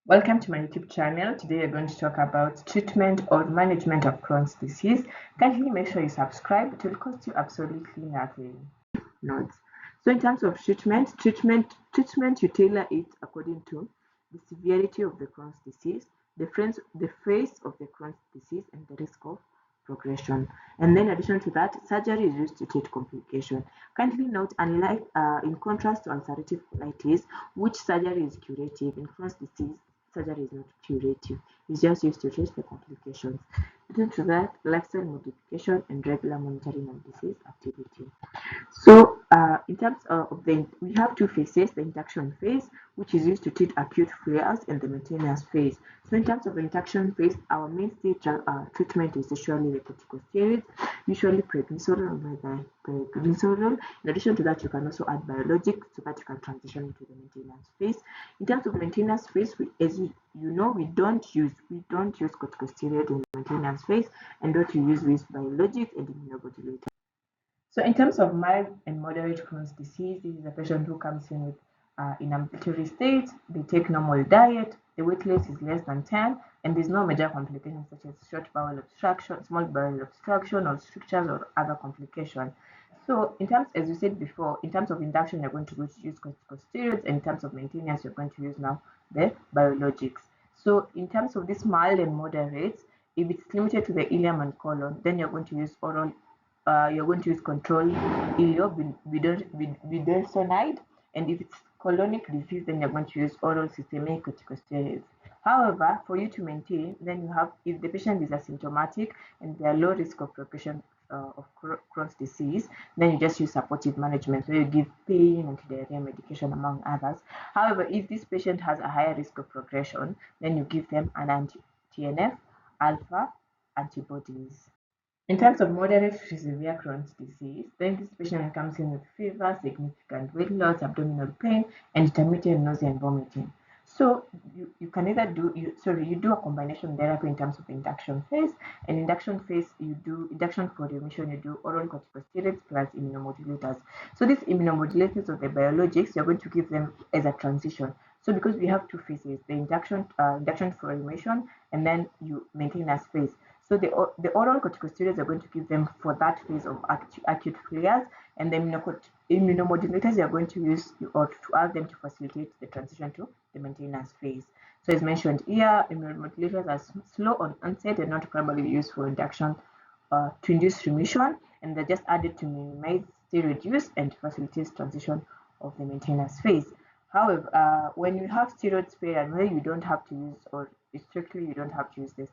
Welcome to my YouTube channel. Today we're going to talk about treatment or management of Crohn's disease. Kindly make sure you subscribe. It will cost you absolutely nothing. Notes. So in terms of treatment you tailor it according to the severity of the Crohn's disease, the phase of the Crohn's disease, and the risk of progression. And then in addition to that, surgery is used to treat complication. Kindly note, unlike in contrast to ulcerative colitis, which surgery is curative, in Crohn's disease, surgery is not curative. It's just used to treat the complications. Addition to that, lifestyle modification and regular monitoring of disease activity. So, in terms of we have two phases: the induction phase, which is used to treat acute flares, and the maintenance phase. So, in terms of induction phase, our mainstay treatment is usually the corticosteroids, usually prednisolone or prednisolone. In addition to that, you can also add biologics so that you can transition into the maintenance phase. In terms of maintenance phase, as you know, we don't use corticosteroid in maintenance phase, and what we use is biologics and immunomodulators. So in terms of mild and moderate Crohn's disease, this is a patient who comes in with in ambulatory state. They take normal diet, the weight loss is less than 10, and there's no major complications such as short bowel obstruction, small bowel obstruction, or strictures or other complications. So in terms, as we said before, in terms of induction, you're going to use corticosteroids, and in terms of maintenance, you're going to use now the biologics. So in terms of this mild and moderate, if it's limited to the ileum and colon, then you're going to use oral you're going to use control budesonide, and if it's colonic disease, then you're going to use oral systemic corticosteroids. However, for you to maintain, then you have, if the patient is asymptomatic and they are low risk of progression of Crohn's disease, then you just use supportive management, so you give pain, anti-diarrhea medication, among others. However, if this patient has a higher risk of progression, then you give them an anti-TNF alpha antibodies. In terms of moderate to severe Crohn's disease, then this patient comes in with fever, significant weight loss, abdominal pain, and intermittent nausea and vomiting. So you can either you do a combination therapy in terms of induction phase. And induction phase, you do induction for remission, you do oral corticosteroids plus immunomodulators. So these immunomodulators or the biologics, you're going to give them as a transition. So because we have two phases, the induction for remission, and then you maintenance phase. So the oral corticosteroids are going to give them for that phase of acute flares, and the immunomodulators you are going to use or to add them to facilitate the transition to the maintenance phase. So as mentioned here, immunomodulators are slow on onset and not primarily used for induction to induce remission, and they're just added to minimize steroid use and to facilitate transition of the maintenance phase. However, when you have steroid sparing, where you don't have to use, or strictly you don't have to use the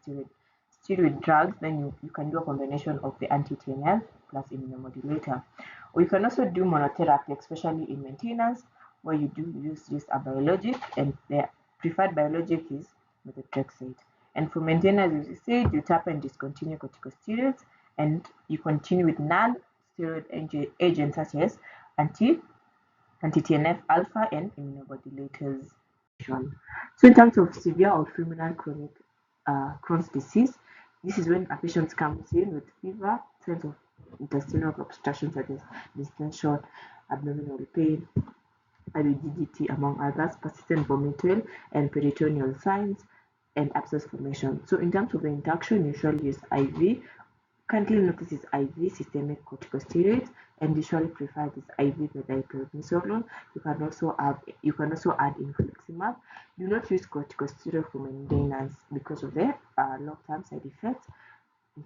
steroid drugs, then you can do a combination of the anti-TNF plus immunomodulator. Or you can also do monotherapy, especially in maintenance, where you do use just a biologic, and the preferred biologic is methotrexate. And for maintenance, as you said, you tap and discontinue corticosteroids, and you continue with non-steroid agents such as anti-TNF alpha and immunomodulators. So in terms of severe or fulminant chronic Crohn's disease, this is when a patient comes in with fever, signs of intestinal obstruction such as distension, abdominal pain, rigidity, among others, persistent vomiting, and peritoneal signs, and abscess formation. So in terms of the induction, usually use IV. Currently notice is IV systemic corticosteroids, and usually preferred is IV prednisolone. You can also add infliximab. Do not use corticosteroid for maintenance because of the long-term side effects.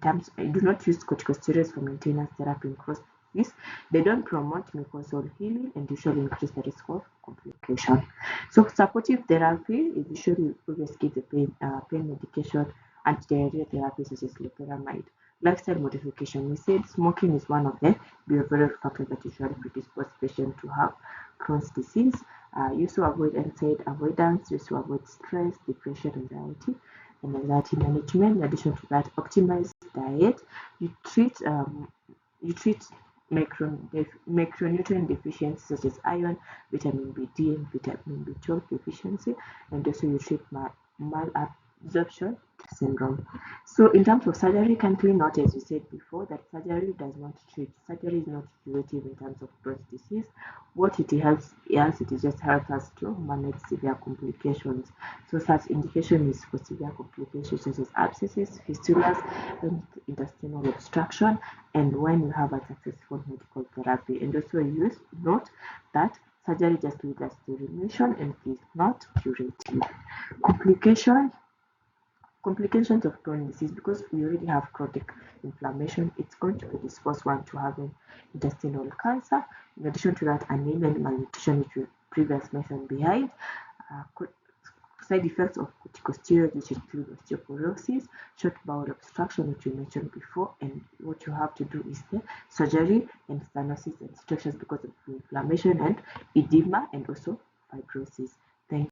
Do not use corticosteroids for maintenance therapy in Crohn's disease. They don't promote mucosal healing and usually increase the risk of complication. So supportive therapy is usually always give the pain medication, anti-diarrhea therapy such as loperamide. Lifestyle modification. We said smoking is one of the behavioral factors that usually predispose patients to have Crohn's disease. Used to avoid NSAID avoidance, used to avoid stress, depression, anxiety, and anxiety management. In addition to that, optimize diet. You treat macronutrient deficiencies such as iron, vitamin B D, and vitamin B12 deficiency, and also you treat malabsorption syndrome. So in terms of surgery, kindly note, as we said before, that surgery does not treat. Surgery is not curative in terms of Crohn's disease. What it helps, yes, it just helps us to manage severe complications. So such indication is for severe complications such as abscesses, fistulas, and intestinal obstruction, and when you have a successful medical therapy. And also use note that surgery just leads us to remission and is not curative. Complication Complications of Crohn's disease, because we already have chronic inflammation, it's going to predispose one to having intestinal cancer. In addition to that, anemia and malnutrition, which we previously mentioned behind. Side effects of corticosteroids, which include osteoporosis, short bowel obstruction, which we mentioned before, and what you have to do is the surgery and stenosis and strictures because of inflammation and edema and also fibrosis. Thank you.